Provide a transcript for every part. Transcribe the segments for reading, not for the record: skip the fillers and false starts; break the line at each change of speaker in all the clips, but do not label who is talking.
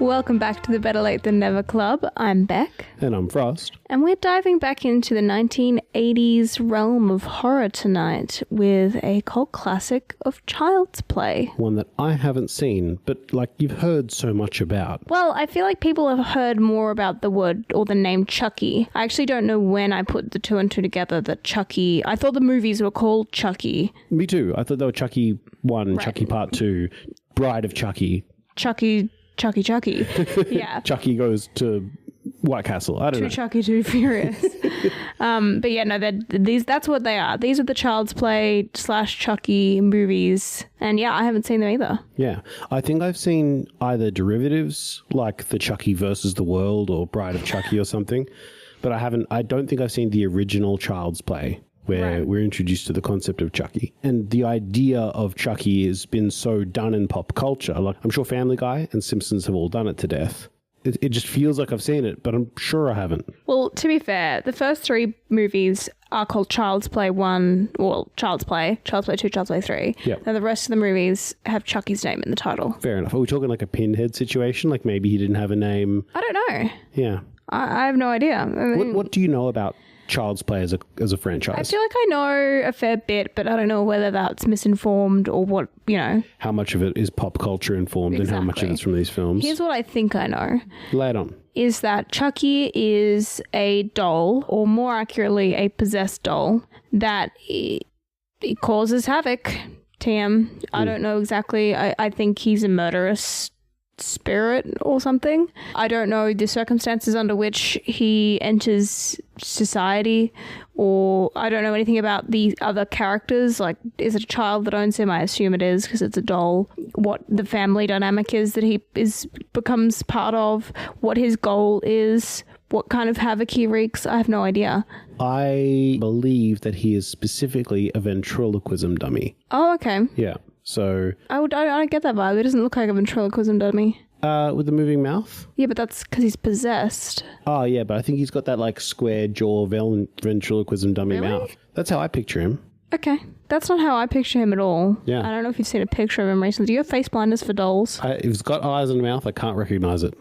Welcome back to the Better Late Than Never Club. I'm Bec.
And I'm Frost.
And we're diving back into the 1980s realm of horror tonight with a cult classic of Child's Play.
One that I haven't seen, but you've heard so much about.
Well, I feel like people have heard more about the word or the name Chucky. I actually don't know when I put the two and two together that Chucky... I thought the movies were called Chucky.
Me too. I thought they were Chucky 1, right. Chucky Part 2, Bride of Chucky.
Chucky. Yeah.
Chucky goes to White Castle. I don't know.
Too Chucky, too furious. But yeah, no, that's what they are. These are the Child's Play / Chucky movies. And yeah, I haven't seen them either.
Yeah. I think I've seen either derivatives like the Chucky versus the World or Bride of Chucky or something. But I don't think I've seen the original Child's Play, where we're introduced to the concept of Chucky. And the idea of Chucky has been so done in pop culture. I'm sure Family Guy and Simpsons have all done it to death. It just feels like I've seen it, but I'm sure I haven't.
Well, to be fair, the first three movies are called Child's Play 1, well, Child's Play 2, Child's Play 3.
Yep.
And the rest of the movies have Chucky's name in the title.
Fair enough. Are we talking like a Pinhead situation? Like maybe he didn't have a name?
I don't know.
Yeah.
I have no idea. I mean,
what do you know about Child's Play as a franchise?
I feel like I know a fair bit, but I don't know whether that's misinformed or what, How much of it is pop culture informed and how much of it's from these films? Here's what I think I know.
Lay it on.
Is that Chucky is a doll, or more accurately, a possessed doll, that it causes havoc. TM. I don't know exactly. I think he's a murderous spirit or something. I don't know the circumstances under which he enters society, or I don't know anything about the other characters. Like, is it a child that owns him? I assume it is because it's a doll. What the family dynamic is that he becomes part of, what his goal is, what kind of havoc he wreaks. I have no idea.
I believe that he is specifically a ventriloquism dummy.
Oh, okay.
Yeah. So
I don't get that vibe. It doesn't look like a ventriloquism dummy.
With the moving mouth?
Yeah, but that's because he's possessed.
Oh, yeah, but I think he's got that square jaw ventriloquism dummy mouth. That's how I picture him.
Okay. That's not how I picture him at all.
Yeah.
I don't know if you've seen a picture of him recently. Do you have face blindness for dolls?
If he's got eyes and a mouth, I can't recognize it.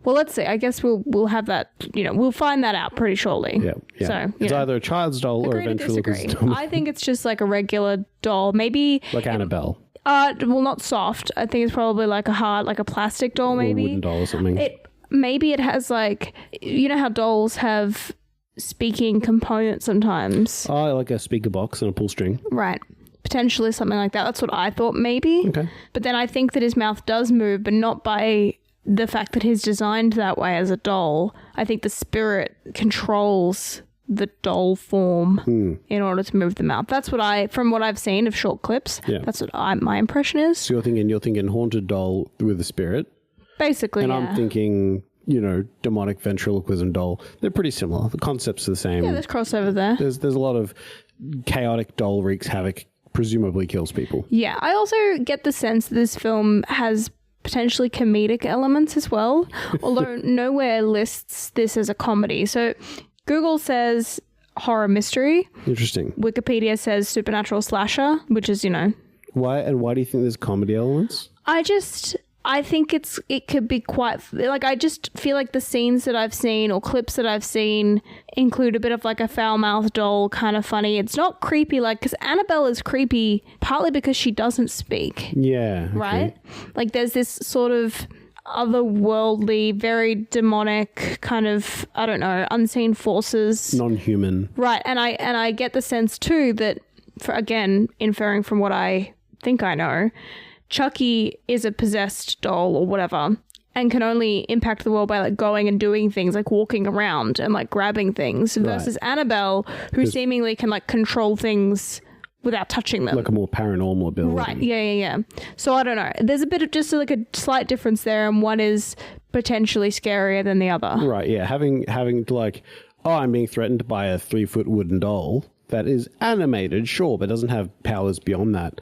Well, let's see. I guess we'll have that, we'll find that out pretty shortly.
Yeah. So, it's either a child's doll or a ventriloquism dummy.
I think it's just like a regular doll. Maybe...
Like Annabelle.
Well, not soft. I think it's probably like a hard, like a plastic doll, maybe.
Or a wooden doll or something.
Maybe it has how dolls have speaking components sometimes.
Oh, like a speaker box and a pull string.
Right. Potentially something like that. That's what I thought maybe.
Okay. But
then I think that his mouth does move, but not by the fact that he's designed that way as a doll. I think the spirit controls the doll form in order to move the mouth. That's what from what I've seen of short clips, that's what my impression is.
So you're thinking haunted doll with a spirit?
Basically,
and I'm thinking, demonic ventriloquism doll. They're pretty similar. The concepts are the same.
Yeah, there's crossover there.
There's a lot of chaotic doll wreaks havoc, presumably kills people.
Yeah, I also get the sense that this film has potentially comedic elements as well, although nowhere lists this as a comedy. So Google says horror mystery.
Interesting.
Wikipedia says supernatural slasher, which is,
Why do you think there's comedy elements?
I think it could be quite... I just feel like the scenes that I've seen or clips that I've seen include a bit of a foul-mouthed doll, kind of funny. It's not creepy, because Annabelle is creepy partly because she doesn't speak.
Yeah. Okay.
Right? There's this sort of otherworldly, very demonic kind of, I don't know, unseen forces.
Non-human.
Right. And I get the sense too that, again, inferring from what I think I know, Chucky is a possessed doll or whatever and can only impact the world by going and doing things, like walking around and grabbing things, versus Annabelle, who seemingly can control things without touching them.
Like a more paranormal ability.
Right, yeah. So I don't know. There's a bit of just a slight difference there, and one is potentially scarier than the other.
Right, yeah. Having to I'm being threatened by a 3-foot wooden doll that is animated, sure, but doesn't have powers beyond that.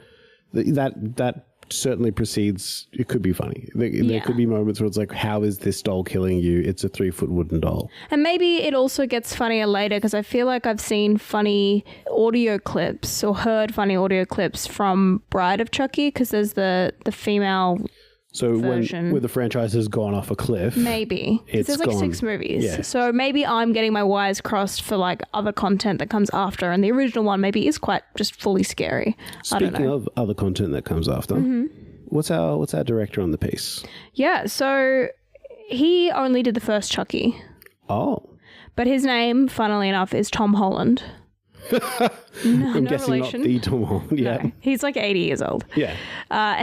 That certainly precedes, it could be funny. There could be moments where it's how is this doll killing you? It's a 3-foot wooden doll.
And maybe it also gets funnier later, because I feel like I've seen funny audio clips or heard funny audio clips from Bride of Chucky, because there's the female
So
version.
when the franchise has gone off a cliff,
Maybe.
it's
There's like
gone.
6 movies.
Yeah.
So maybe I'm getting my wires crossed for like other content that comes after. And the original one maybe is quite just fully scary. I don't
Speaking
know.
of other content that comes after, what's our director on the piece?
Yeah. So he only did the first Chucky.
Oh.
But his name, funnily enough, is Tom Holland.
I'm
no
guessing
relation.
not the Tom Holland. Yeah.
No, he's like 80 years old.
Yeah.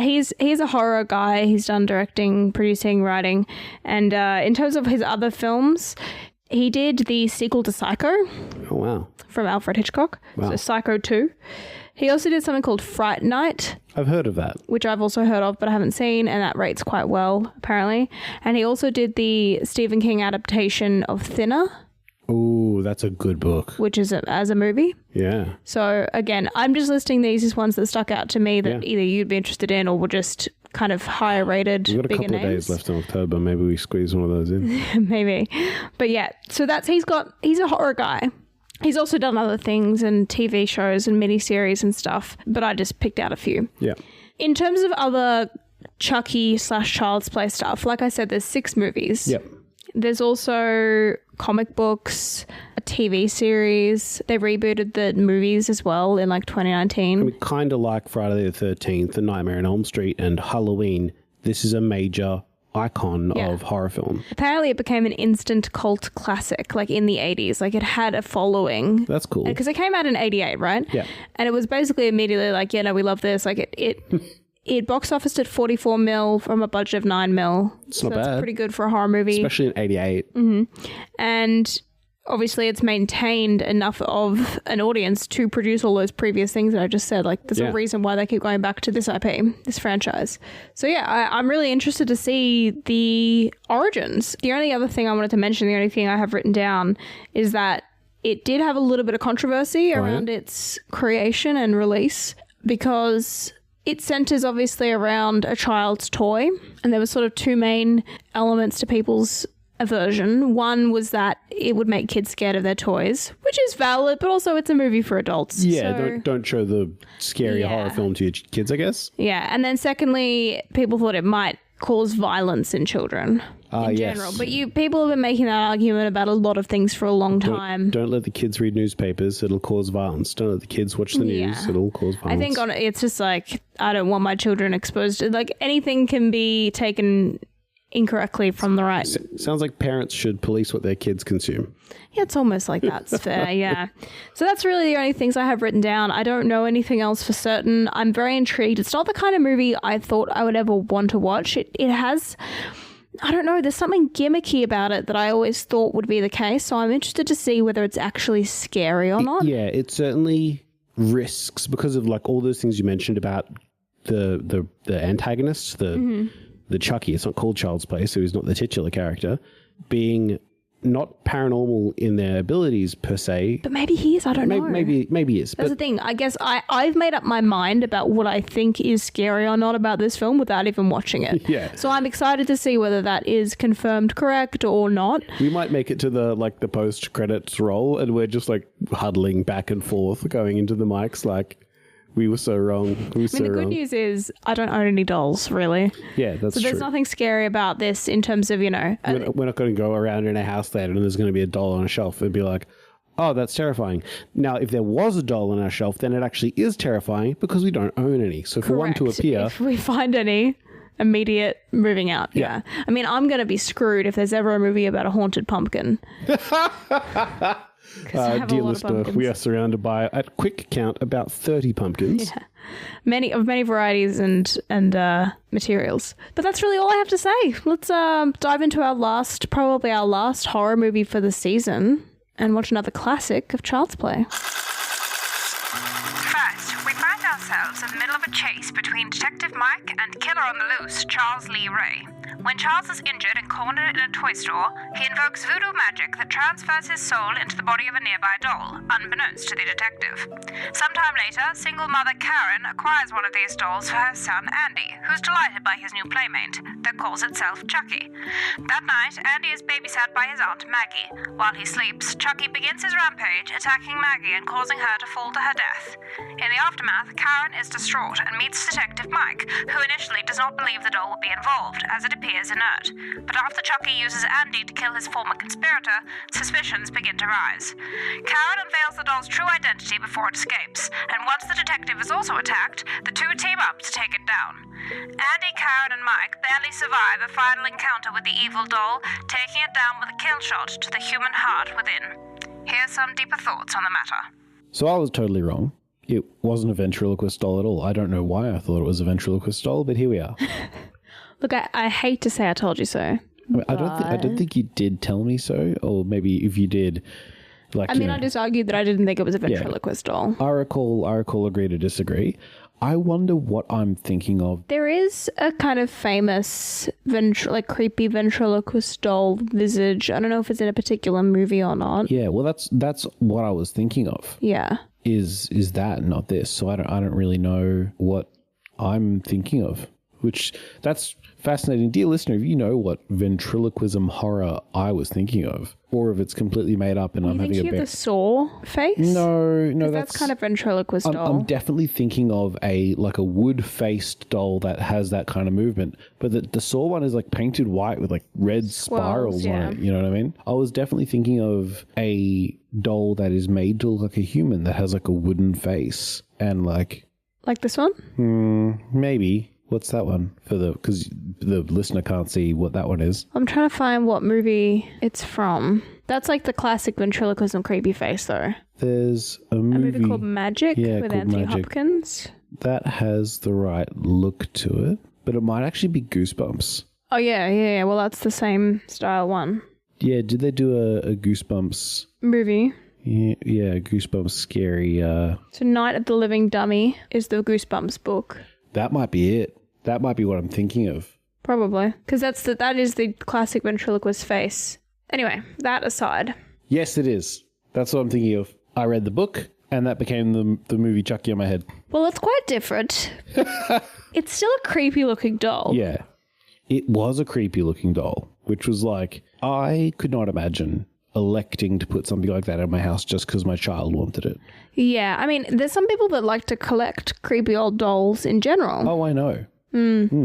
He's a horror guy. He's done directing, producing, writing. And in terms of his other films, he did the sequel to Psycho
Oh, wow.
from Alfred Hitchcock.
Wow.
So Psycho 2. He also did something called Fright Night,
I've heard of that.
which I've also heard of but I haven't seen, and that rates quite well, apparently. And he also did the Stephen King adaptation of Thinner,
Oh, that's a good book.
which is as a movie.
Yeah.
So again, I'm just listing these as ones that stuck out to me that either you'd be interested in or were just kind of higher rated,
We've got a
bigger
couple of
names.
days left in October. Maybe we squeeze one of those in.
Maybe. But yeah, so he's a horror guy. He's also done other things and TV shows and miniseries and stuff, but I just picked out a few.
Yeah.
In terms of other Chucky / Child's Play stuff, like I said, there's 6 movies.
Yep.
There's also comic books, a TV series. They rebooted the movies as well in like 2019.
I mean, kind of like Friday the 13th, The Nightmare on Elm Street, and Halloween. This is a major icon of horror film.
Apparently it became an instant cult classic, like in the 80s. Like it had a following.
That's cool.
Because it came out in 88, right?
Yeah.
And it was basically immediately like, yeah, no, we love this. Like it box officed at 44 mil from a budget of 9 mil.
It's
so
not
that's
bad.
pretty good for a horror movie.
Especially in 88.
And obviously it's maintained enough of an audience to produce all those previous things that I just said. Like there's a reason why they keep going back to this IP, this franchise. So yeah, I'm really interested to see the origins. The only other thing I wanted to mention, the only thing I have written down is that it did have a little bit of controversy around its creation and release because it centers obviously around a child's toy, and there were sort of 2 main elements to people's aversion. One was that it would make kids scared of their toys, which is valid, but also it's a movie for adults.
Yeah,
so,
don't show the scary horror film to your kids, I guess.
yeah. And then secondly, people thought it might cause violence in children in general. But people have been making that argument about a lot of things for a long time.
Don't let the kids read newspapers. It'll cause violence. Don't let the kids watch the news. It'll cause violence.
I think it's just like, I don't want my children exposed to, like, anything can be taken incorrectly from the right.
Sounds like parents should police what their kids consume.
Yeah, it's almost like that's fair, yeah. So that's really the only things I have written down. I don't know anything else for certain. I'm very intrigued. It's not the kind of movie I thought I would ever want to watch. It has, I don't know, there's something gimmicky about it that I always thought would be the case. So I'm interested to see whether it's actually scary or not.
Yeah, it certainly risks, because of like all those things you mentioned about the antagonists, the Chucky, it's not called Child's Play, so he's not the titular character, being not paranormal in their abilities per se.
But maybe he is, I don't know.
Maybe he is.
That's the thing. I guess I've made up my mind about what I think is scary or not about this film without even watching it.
Yeah.
So I'm excited to see whether that is confirmed correct or not.
We might make it to the post credits roll, and we're just like huddling back and forth, going into the mics like, we were so wrong. The
good news is I don't own any dolls, really.
Yeah, that's
true. So there's nothing scary about this in terms of,
we're not going to go around in a house later and there's going to be a doll on a shelf and be like, oh, that's terrifying. Now, if there was a doll on our shelf, then it actually is terrifying because we don't own any. So for one to appear...
If we find any, immediate moving out. Yeah. I mean, I'm going to be screwed if there's ever a movie about a haunted pumpkin.
Dear listener, we are surrounded by, at quick count, about 30 pumpkins.
Yeah. Many varieties and materials. But that's really all I have to say. Let's dive into probably our last horror movie for the season and watch another classic of Child's Play.
First, we find ourselves in the middle of a chase between Detective Mike and killer on the loose, Charles Lee Ray. When Charles is injured and cornered in a toy store, he invokes voodoo magic that transfers his soul into the body of a nearby doll, unbeknownst to the detective. Sometime later, single mother Karen acquires one of these dolls for her son Andy, who's delighted by his new playmate that calls itself Chucky. That night, Andy is babysat by his aunt Maggie. While he sleeps, Chucky begins his rampage, attacking Maggie and causing her to fall to her death. In the aftermath, Karen is distraught and meets Detective Mike, who initially does not believe the doll will be involved, as it appears inert. But after Chucky uses Andy to kill his former conspirator, suspicions begin to rise. Karen unveils the doll's true identity before it escapes, and once the detective is also attacked, the two team up to take it down. Andy, Karen, and Mike barely survive a final encounter with the evil doll, taking it down with a kill shot to the human heart within. Here's some deeper thoughts on the matter.
So I was totally wrong. It wasn't a ventriloquist doll at all. I don't know why I thought it was a ventriloquist doll, but here we are.
Look, I hate to say I told you so.
I mean, I don't think you did tell me so, or maybe if you did, like
I just argued that I didn't think it was a ventriloquist doll.
I recall agree to disagree. I wonder what I'm thinking of.
There is a kind of famous creepy ventriloquist doll visage. I don't know if it's in a particular movie or not.
Yeah, well, that's what I was thinking of.
Yeah,
is that, not this? So I don't really know what I'm thinking of. Which, that's fascinating. Dear listener, if you know what ventriloquism horror I was thinking of, or if it's completely made up and I'm having a
think you have the Saw face?
No,
that's kind of ventriloquist doll.
I'm definitely thinking of a wood-faced doll that has that kind of movement. But the Saw one is like painted white with like red spirals on it. You know what I mean? I was definitely thinking of a doll that is made to look like a human that has like a wooden face and like
this one?
Maybe. What's that one? Because the listener can't see what that one is.
I'm trying to find what movie it's from. That's like the classic ventriloquism creepy face, though.
There's a movie
called Magic with Anthony Hopkins.
That has the right look to it, but it might actually be Goosebumps.
Oh, yeah. Well, that's the same style one.
Yeah, did they do a Goosebumps
movie?
Yeah, Goosebumps scary.
So Night of the Living Dummy is the Goosebumps book.
That might be it. That might be what I'm thinking of.
Probably. Because that is the classic ventriloquist face. Anyway, that aside.
Yes, it is. That's what I'm thinking of. I read the book, and that became the movie Chucky in my head.
Well, it's quite different. It's still a creepy-looking doll.
Yeah. It was a creepy-looking doll, which was like, I could not imagine electing to put something like that in my house just because my child wanted it.
Yeah, I mean, there's some people that like to collect creepy old dolls in general.
Oh, I know.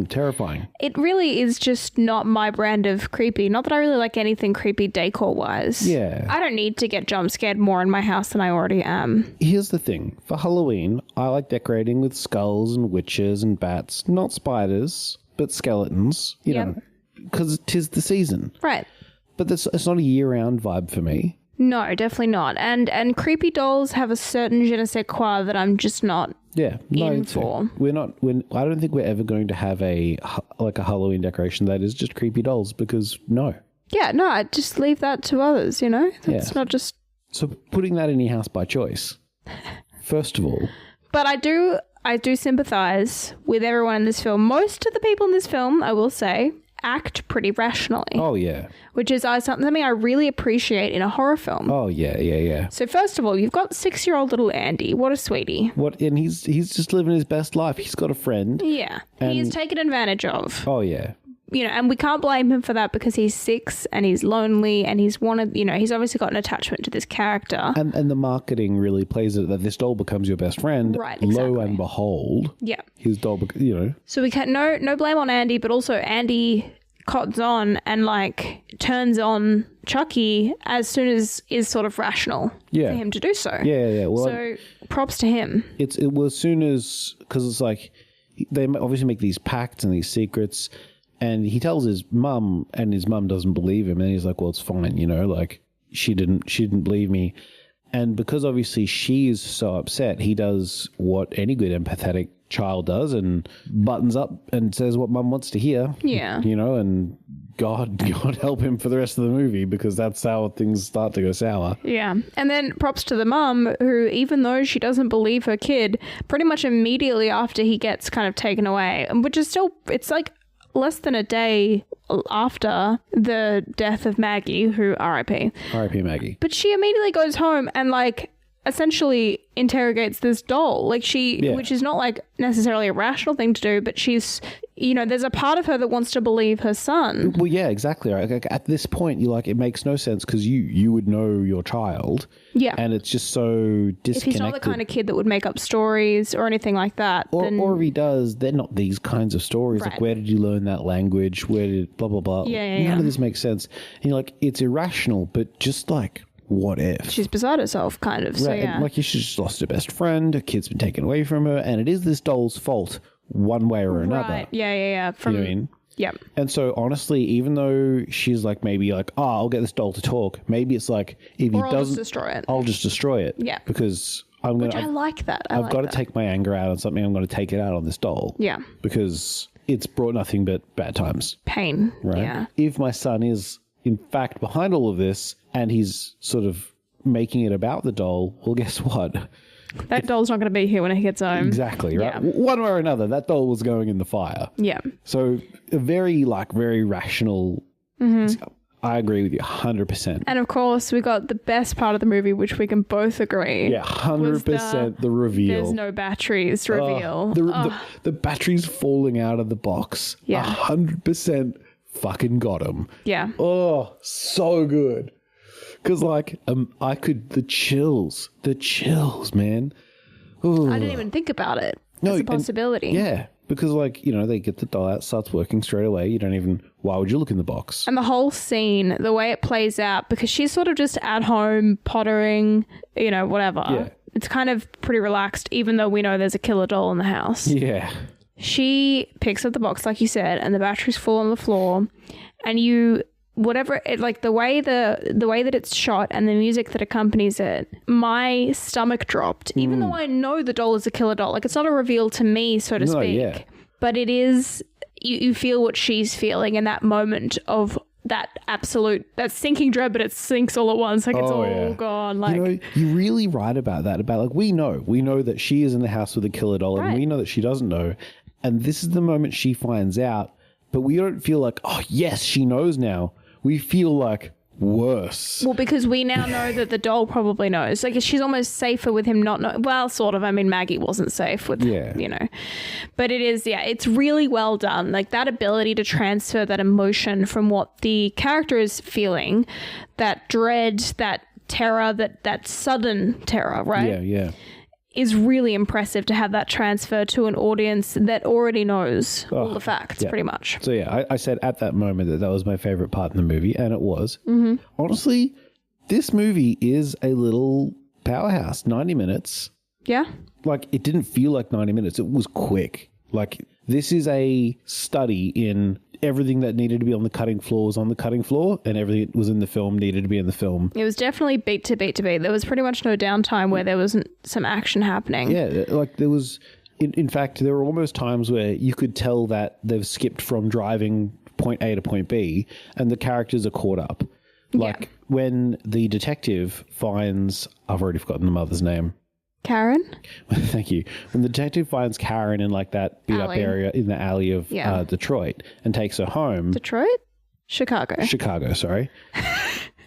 Terrifying.
It really is just not my brand of creepy. Not that I really like anything creepy decor-wise.
Yeah.
I don't need to get jump scared more in my house than I already am.
Here's the thing. For Halloween, I like decorating with skulls and witches and bats. Not spiders, but skeletons. You know, because 'tis the season.
Right.
But it's not a year-round vibe for me.
No, definitely not. And creepy dolls have a certain je ne sais quoi that I'm just not in for.
I don't think we're ever going to have a Halloween decoration that is just creepy dolls because no.
Yeah, no, I just leave that to others, you know? It's not just...
So putting that in your house by choice, first of all.
But I do sympathise with everyone in this film. Most of the people in this film, I will say, act pretty rationally.
Oh, yeah.
Which is something I really appreciate in a horror film.
Oh, yeah.
So first of all, you've got 6-year-old little Andy. What a sweetie.
And he's just living his best life. He's got a friend.
Yeah. He is taken advantage of.
Oh, yeah.
You know, and we can't blame him for that because he's 6 and he's lonely and he's he's obviously got an attachment to this character.
And the marketing really plays it that this doll becomes your best friend.
Right, exactly.
Lo and behold.
Yeah.
His doll,
So we can't, no blame on Andy, but also Andy cottons on and turns on Chucky as soon as is sort of rational for him to do so.
Yeah. Well,
so props to him.
It was as soon as, because it's like they obviously make these pacts and these secrets. And he tells his mum, and his mum doesn't believe him. And he's like, well, it's fine, she didn't believe me. And because obviously she is so upset, he does what any good empathetic child does and buttons up and says what mum wants to hear.
Yeah.
And God help him for the rest of the movie because that's how things start to go sour.
Yeah. And then props to the mum who, even though she doesn't believe her kid, pretty much immediately after he gets kind of taken away, which is still, it's like less than a day after the death of Maggie, who R.I.P.
R.I.P. Maggie.
But she immediately goes home and like essentially interrogates this doll, like which is not like necessarily a rational thing to do, but she's, you know, there's a part of her that wants to believe her son.
Well, yeah, exactly. Right. Like, at this point, you're like, it makes no sense because you would know your child.
Yeah.
And it's just so disconnected.
If he's not the kind of kid that would make up stories or anything like that,
or if he does, they're not these kinds of stories.
Right.
Like, where did you learn that language? Where did blah, blah, blah. None of this makes sense. And you're like, it's irrational, but just like, what if?
She's beside herself, kind of.
Right.
So, yeah.
And like, she's just lost her best friend. Her kid's been taken away from her. And it is this doll's fault one way or another.
Right. Yeah.
You know what I mean?
Yep.
And so, honestly, even though she's like, maybe like, oh, I'll get this doll to talk. Maybe it's like, if he
I'll
doesn't,
just destroy it.
I'll just destroy it.
Yeah.
Because I
like that.
I've got to take my anger out on something. I'm going to take it out on this doll.
Yeah.
Because it's brought nothing but bad times.
Pain.
Right.
Yeah.
If my son is, in fact, behind all of this and he's sort of making it about the doll, well, guess what?
That doll's not going to be here when he gets home.
Exactly, right?
Yeah.
One way or another, that doll was going in the fire.
Yeah.
So a very rational. I agree with you 100%.
And of course, we got the best part of the movie, which we can both agree.
Yeah, 100% the reveal.
There's no batteries reveal.
The batteries falling out of the box.
Yeah.
100% fucking got him.
Yeah.
Oh, so good. Because like, the chills, man. Ooh.
I didn't even think about it.
No,
It's a possibility.
Yeah, because like, you know, they get the doll out, starts working straight away. You don't even, why would you look in the box?
And the whole scene, the way it plays out, because she's sort of just at home pottering, you know, whatever.
Yeah.
It's kind of pretty relaxed, even though we know there's a killer doll in the house.
Yeah.
She picks up the box, like you said, and the batteries fall on the floor, and the way that it's shot and the music that accompanies it, my stomach dropped. Even though I know the doll is a killer doll, like it's not a reveal to me, so to speak.
Yeah.
But it is. You feel what she's feeling in that moment of that sinking dread, but it sinks all at once, like it's all gone. Like,
you know, you're really right about that. About like, we know that she is in the house with a killer doll, and we know that she doesn't know, and this is the moment she finds out. But we don't feel like, oh yes, she knows now. We feel like worse.
Well, because we now know that the doll probably knows. Like, she's almost safer with him not knowing. Well, sort of. I mean, Maggie wasn't safe with, you know. But it is, it's really well done. Like, that ability to transfer that emotion from what the character is feeling, that dread, that terror, that sudden terror, right?
Yeah.
Is really impressive to have that transfer to an audience that already knows all the facts, pretty much.
So yeah, I said at that moment that was my favorite part in the movie, and it was. Mm-hmm. Honestly, this movie is a little powerhouse. 90 minutes.
Yeah.
Like, it didn't feel like 90 minutes. It was quick. Like, this is a study in everything that needed to be on the cutting floor was on the cutting floor, and everything that was in the film needed to be in the film.
It was definitely beat to beat to beat. There was pretty much no downtime where there wasn't some action happening.
Yeah, like there was, in fact, there were almost times where you could tell that they've skipped from driving point A to point B, and the characters are caught up. Like when the detective finds, I've already forgotten the mother's name.
Karen?
Thank you. When the detective finds Karen in like that beat up area in the alley of Detroit and takes her home.
Detroit? Chicago,
sorry.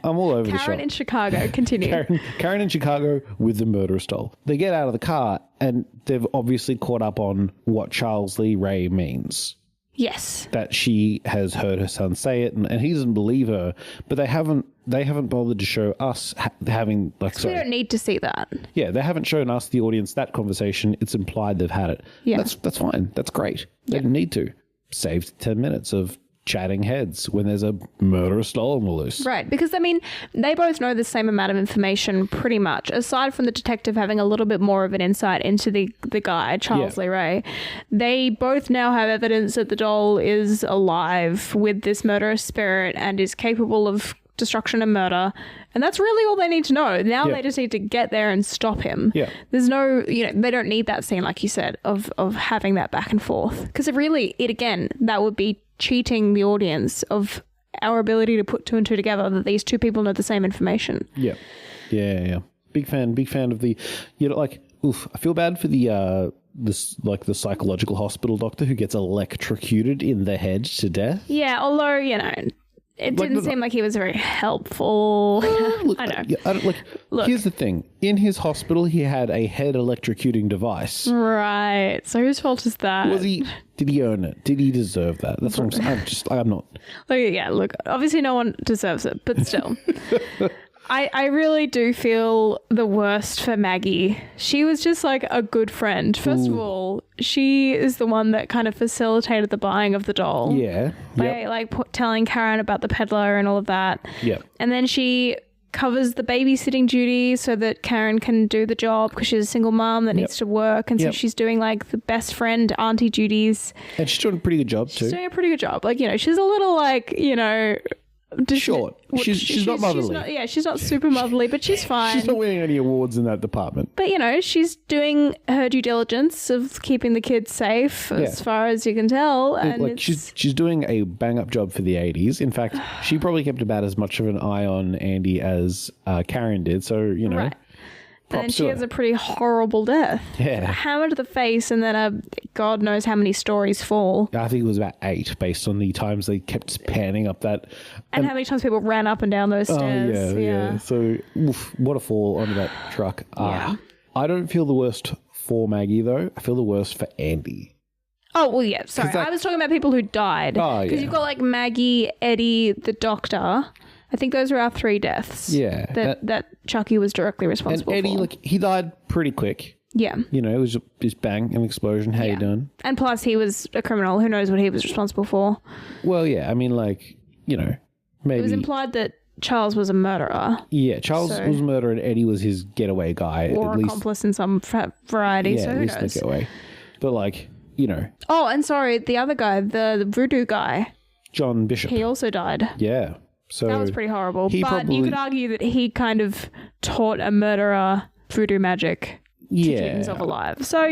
I'm all over the shop.
Karen in Chicago, continue.
Karen in Chicago with the murderous doll. They get out of the car and they've obviously caught up on what Charles Lee Ray means.
Yes.
That she has heard her son say it, and he doesn't believe her, but they haven't bothered to show us having, like, sorry.
We don't need to see that.
Yeah, they haven't shown us, the audience, that conversation. It's implied they've had it.
Yeah.
That's fine. That's great. They didn't need to. Saved 10 minutes of chatting heads when there's a murderous doll on the loose.
Right, because, I mean, they both know the same amount of information pretty much, aside from the detective having a little bit more of an insight into the guy, Charles Lee Ray. They both now have evidence that the doll is alive with this murderous spirit and is capable of destruction and murder, and that's really all they need to know. Now they just need to get there and stop him. There's no, they don't need that scene, like you said, of having that back and forth, because again, that would be cheating the audience of our ability to put two and two together, that these two people know the same information.
Yeah. Big fan of the, like, I feel bad for the the psychological hospital doctor who gets electrocuted in the head to death.
Yeah, although, it didn't seem like he was very helpful.
Look,
I know. Look.
Here's the thing. In his hospital, he had a head electrocuting device.
Right. So whose fault is that?
Did he earn it? Did he deserve that? That's what I'm saying. I'm not.
Look, obviously no one deserves it, but still. I really do feel the worst for Maggie. She was just like a good friend. First of all, she is the one that kind of facilitated the buying of the doll.
Yeah.
By telling Karen about the peddler and all of that.
Yep.
And then she covers the babysitting duty so that Karen can do the job because she's a single mom that needs to work. And so she's doing like the best friend auntie duties.
And she's doing a pretty good job too.
She's doing a pretty good job. Like, she's a little like,
short. She's not motherly.
She's not super motherly, but she's fine.
She's not winning any awards in that department.
But, she's doing her due diligence of keeping the kids safe as far as you can tell. And
she's doing a bang-up job for the 80s. In fact, she probably kept about as much of an eye on Andy as Karen did. So,
Right. And she has a pretty horrible death.
Yeah.
Hammer to the face and then God knows how many stories fall.
I think it was about 8 based on the times they kept panning up that.
And how many times people ran up and down those stairs.
Yeah. So, what a fall onto that truck.
Yeah.
I don't feel the worst for Maggie, though. I feel the worst for Andy.
Oh, well, yeah. Sorry. I was talking about people who died.
Oh, yeah.
Because you've got like Maggie, Eddie, the doctor. I think those are our 3 deaths.
Yeah.
That Chucky was directly responsible for.
And Eddie, he died pretty quick.
Yeah.
It was just bang, an explosion. How you doing?
And plus, he was a criminal. Who knows what he was responsible for?
Well, yeah. I mean, maybe.
It was implied that Charles was a murderer.
Yeah, Charles was a murderer and Eddie was his getaway guy.
Or
at
accomplice in some variety.
Yeah,
so
at
who
least
knows?
the getaway. But
Oh, and sorry, the other guy, the voodoo guy.
John Bishop.
He also died.
Yeah. So
that was pretty horrible.
But
you could argue that he kind of taught a murderer voodoo magic to keep himself alive. So,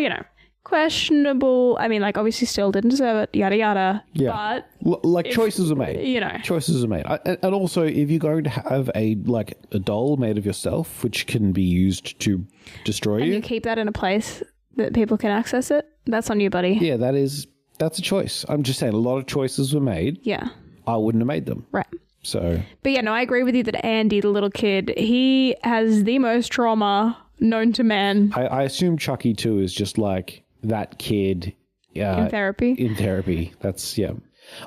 questionable. I mean, obviously still didn't deserve it, yada, yada.
Yeah.
But
choices are made. Choices are made. And also, if you're going to have a doll made of yourself, which can be used to destroy
you keep that in a place that people can access it, that's on you, buddy.
Yeah, that's a choice. I'm just saying a lot of choices were made.
Yeah.
I wouldn't have made them.
Right.
So.
But I agree with you that Andy, the little kid, he has the most trauma known to man.
I assume Chucky too is just like that kid.
In therapy?
In therapy. That's, yeah.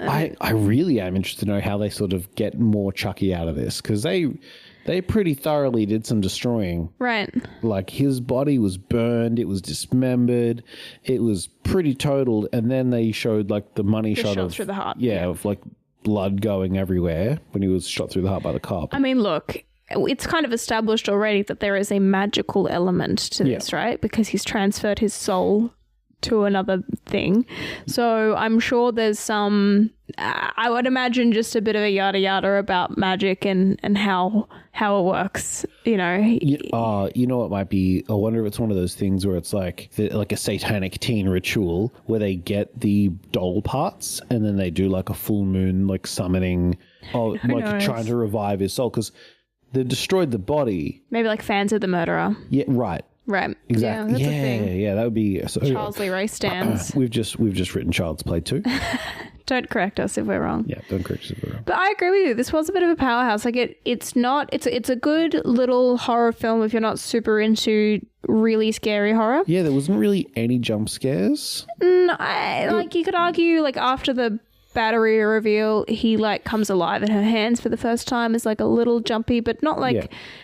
I really am interested to know how they sort of get more Chucky out of this because they pretty thoroughly did some destroying.
Right.
His body was burned, it was dismembered, it was pretty totaled, and then they showed the money shot of
through the heart.
Yeah, of blood going everywhere when he was shot through the heart by the cop.
I mean, look, it's kind of established already that there is a magical element to this, right? Because he's transferred his soul to another thing. So I'm sure there's some, I would imagine just a bit of a yada yada about magic and how it works,
You know what might be? I wonder if it's one of those things where it's like a satanic teen ritual where they get the doll parts and then they do a full moon summoning, trying to revive his soul because they've destroyed the body.
Maybe fans of the murderer.
Yeah, right.
Right.
Exactly.
Yeah, that's a thing.
Yeah, that would be
Charles Lee Ray stands.
We've just written Child's Play 2.
Don't correct us if we're wrong.
Yeah, don't correct us if we're wrong.
But I agree with you. This was a bit of a powerhouse. It's a good little horror film if you're not super into really scary horror.
Yeah, there wasn't really any jump scares.
You could argue after the battery reveal, he comes alive in her hands for the first time is a little jumpy, but not
Yeah.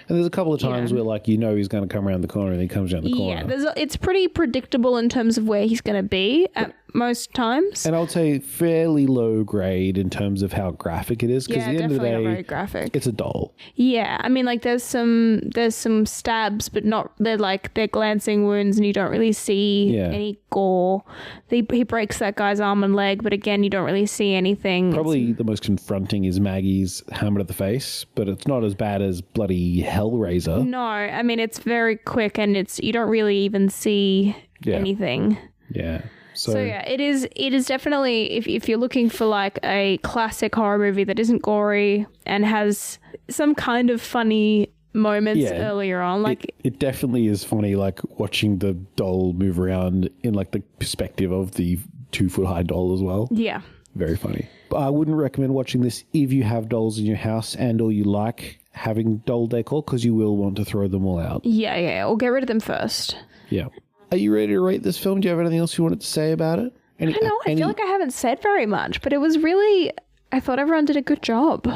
And there's a couple of times where he's going to come around the corner and he comes around the corner.
Yeah, it's pretty predictable in terms of where he's going to be at most times.
And I would say fairly low grade in terms of how graphic it is because at the end of the day,
not very graphic.
It's a doll.
Yeah, I mean there's some stabs, but not they're glancing wounds and you don't really see any gore. He breaks that guy's arm and leg, but again you don't really see anything.
Probably the most confronting is Maggie's hammer to the face, but it's not as bad as bloody Hellraiser.
No, I mean it's very quick and you don't really even see anything.
Yeah.
So yeah, it is definitely if you're looking for a classic horror movie that isn't gory and has some kind of funny moments earlier on. Like
it definitely is funny, like watching the doll move around in like the perspective of the 2-foot high doll as well.
Yeah.
Very funny. But I wouldn't recommend watching this if you have dolls in your house and or you like having doll decor, because you will want to throw them all out.
Yeah. Or get rid of them first.
Yeah. Are you ready to rate this film? Do you have anything else you wanted to say about it?
I don't know. I feel like I haven't said very much, but it was really, I thought everyone did a good job.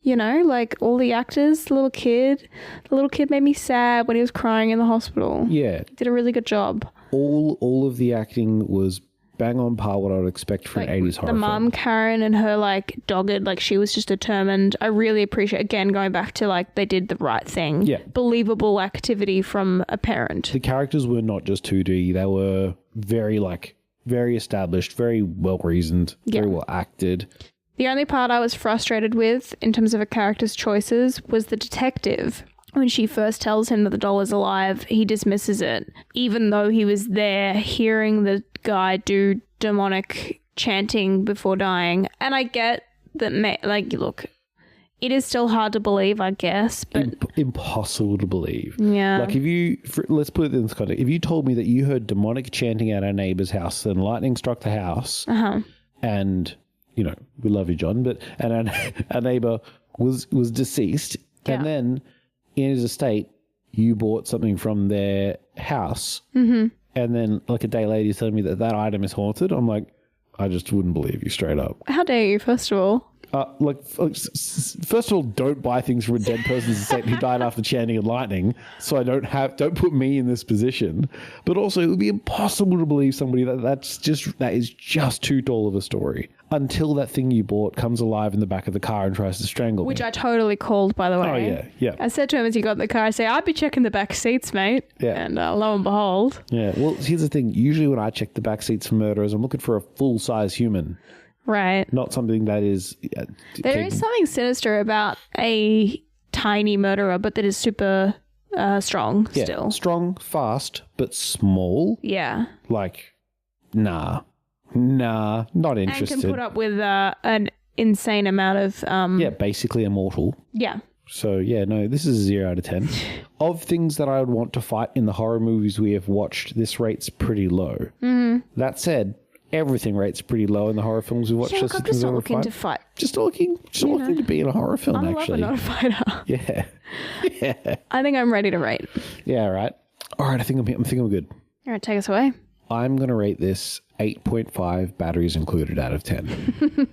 You know, like all the actors, the little kid made me sad when he was crying in the hospital.
Yeah.
Did a really good job.
All of the acting was bang on par what I would expect for an 80s horror
film. The mum, Karen, and her like dogged, like she was just determined. I really appreciate, again, going back to like they did the right thing.
Yeah.
Believable activity from a parent.
The characters were not just 2D. They were very established, very well reasoned, very well acted.
The only part I was frustrated with in terms of a character's choices was the detective. When she first tells him that the doll is alive, he dismisses it, even though he was there hearing the guy do demonic chanting before dying. And I get that, look, it is still hard to believe, I guess, but
impossible to believe.
Yeah.
Like let's put it in this context. If you told me that you heard demonic chanting at our neighbor's house, then lightning struck the house, and you know we love you, John, but and our neighbor was deceased, and then in his estate you bought something from their house, and then like a day later you're telling me that item is haunted, I'm like, I just wouldn't believe you straight up.
How dare you, first of all?
First of all, don't buy things from a dead person's estate who died after chanting and lightning. So don't put me in this position. But also, it would be impossible to believe somebody that is just too tall of a story until that thing you bought comes alive in the back of the car and tries to strangle me.
Which I totally called, by the way.
Oh yeah.
I said to him as he got in the car, I say, I'd be checking the back seats, mate.
Yeah.
And lo and behold.
Yeah. Well, here's the thing. Usually when I check the back seats for murderers, I'm looking for a full-size human.
Right.
Not something that is...
There is something sinister about a tiny murderer, but that is super strong still.
Strong, fast, but small.
Yeah.
Like, nah, not interested.
And can put up with an insane amount of...
basically immortal.
Yeah.
So, no, this is a 0 out of 10. Of things that I would want to fight in the horror movies we have watched, this rate's pretty low. Mm-hmm. That said... Everything rates pretty low in the horror films we watch.
Yeah, I'm just not looking to fight.
Just looking to be in a horror film, actually.
I'm a lover, not a fighter.
Yeah.
I think I'm ready to rate.
Yeah, right. All right, I think I'm good.
All right, take us away.
I'm going to rate this 8.5 batteries included out of 10.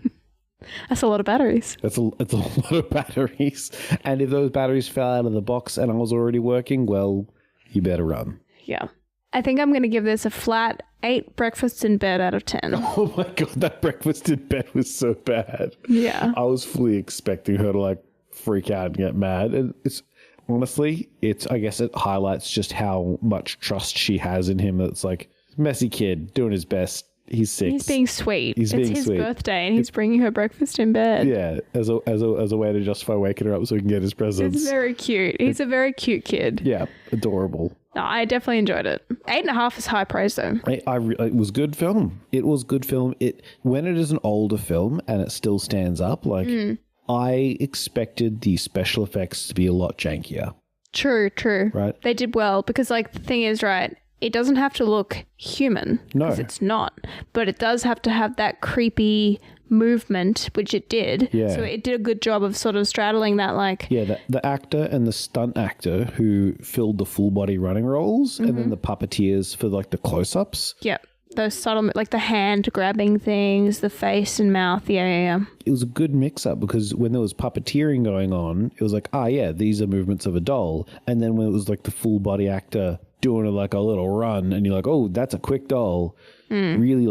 That's a lot of batteries.
It's a lot of batteries. And if those batteries fell out of the box and I was already working, well, you better run.
Yeah. I think I'm going to give this a flat 8 breakfasts in bed out of 10.
Oh my God, that breakfast in bed was so bad.
Yeah.
I was fully expecting her to like freak out and get mad. And I guess it highlights just how much trust she has in him. It's like, messy kid doing his best. He's 6.
He's being sweet.
It's
his birthday and he's bringing her breakfast in bed.
Yeah, as a way to justify waking her up so he can get his presents.
It's very cute. He's a very cute kid.
Yeah, adorable.
No, I definitely enjoyed it. 8.5 is high praise though.
It was good film. It was good film. When it is an older film and it still stands up, I expected the special effects to be a lot jankier.
True.
Right.
They did well because the thing is, right, it doesn't have to look human.
No.
Because it's not. But it does have to have that creepy movement, which it did.
Yeah.
So it did a good job of sort of straddling that
the actor and the stunt actor who filled the full body running roles and then the puppeteers for the close-ups.
Yep. Those subtle, the hand grabbing things, the face and mouth. Yeah.
It was a good mix-up because when there was puppeteering going on, it was like, these are movements of a doll. And then when it was the full body actor doing a little run and you're like, oh, that's a quick doll, really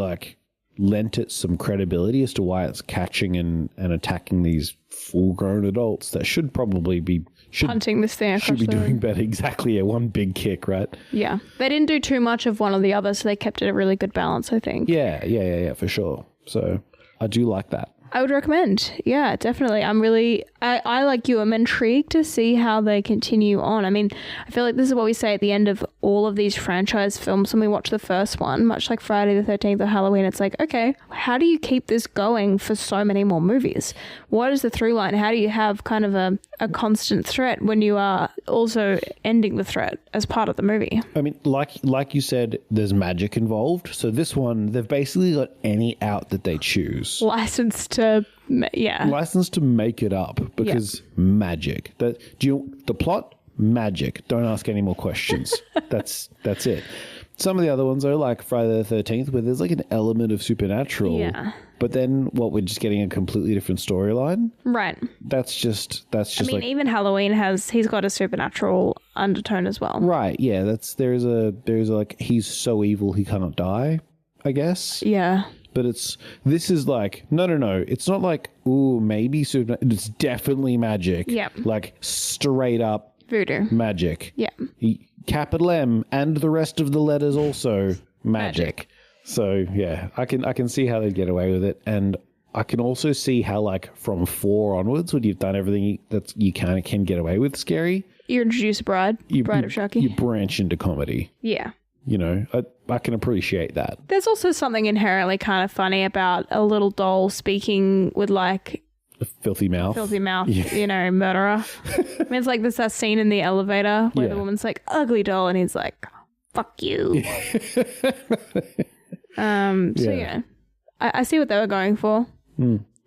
lent it some credibility as to why it's catching and attacking these full-grown adults that should probably be
hunting this thing across
should be
the
doing
room.
better. Exactly. One big kick, right?
Yeah. They didn't do too much of one or the other, so they kept it a really good balance, I think.
Yeah, for sure. So I do like that.
I would recommend. Yeah, definitely. I like you, I'm intrigued to see how they continue on. I mean, I feel like this is what we say at the end of all of these franchise films when we watch the first one, much like Friday the 13th or Halloween. It's like, okay, how do you keep this going for so many more movies? What is the through line? How do you have kind of a constant threat when you are also ending the threat as part of the movie.
I mean, like you said, there's magic involved. So this one, they've basically got any out that they choose.
Licensed to
make it up because magic. The plot? Magic. Don't ask any more questions. That's it. Some of the other ones are like Friday the 13th, where there's like an element of supernatural.
Yeah.
But then we're just getting a completely different storyline.
Right.
That's just
I mean,
like,
even Halloween he's got a supernatural undertone as well.
right. Yeah. There's a like, he's so evil he cannot die, I guess.
Yeah.
But this is like, no. It's not like, ooh, maybe it's definitely magic.
Yep.
Like straight up
Voodoo.
magic.
Yeah.
Capital M and the rest of the letters also magic. So yeah, I can see how they'd get away with it. And I can also see how like from 4 onwards, when you've done everything that you can get away with scary.
You introduce a bride of Chucky.
You branch into comedy.
Yeah.
You know, I can appreciate that.
There's also something inherently kind of funny about a little doll speaking with like
A filthy mouth.
You know, murderer. I mean, it's like there's that scene in the elevator where the woman's like, ugly doll, and he's like, fuck you. So yeah, I see what they were going for.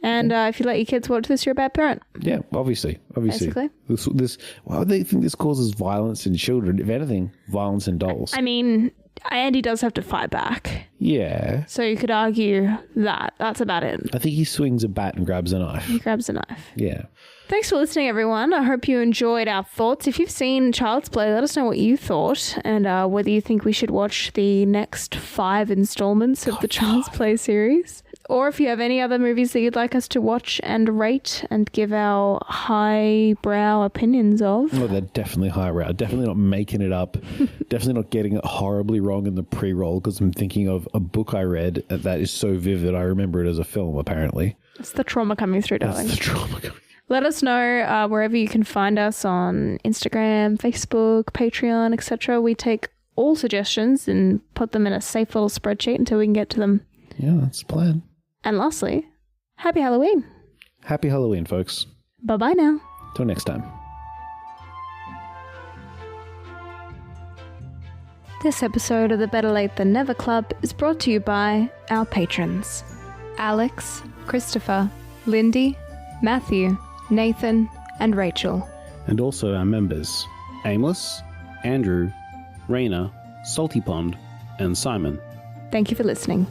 And if you let your kids watch this, you're a bad parent.
Yeah, obviously.
Basically.
This why would they think this causes violence in children? If anything, violence in dolls.
I mean, Andy does have to fight back.
Yeah.
So you could argue that. That's about it.
I think he swings a bat and grabs a knife.
He grabs a knife.
Yeah.
Thanks for listening, everyone. I hope you enjoyed our thoughts. If you've seen Child's Play, let us know what you thought and whether you think we should watch the next 5 installments of the Child's Play series. Or if you have any other movies that you'd like us to watch and rate and give our highbrow opinions of.
Oh, they're definitely highbrow. Definitely not making it up. Definitely not getting it horribly wrong in the pre-roll, because I'm thinking of a book I read that is so vivid. I remember it as a film, apparently.
It's the trauma coming through, darling.
That's the trauma coming through.
Let us know wherever you can find us on Instagram, Facebook, Patreon, etc. We take all suggestions and put them in a safe little spreadsheet until we can get to them.
Yeah, that's the plan.
And lastly, happy Halloween.
Happy Halloween, folks.
Bye-bye now.
Till next time.
This episode of the Better Late Than Never Club is brought to you by our patrons. Alex, Christopher, Lindy, Matthew, Nathan, and Rachel.
And also our members, Aimless, Andrew, Raina, Salty Pond, and Simon.
Thank you for listening.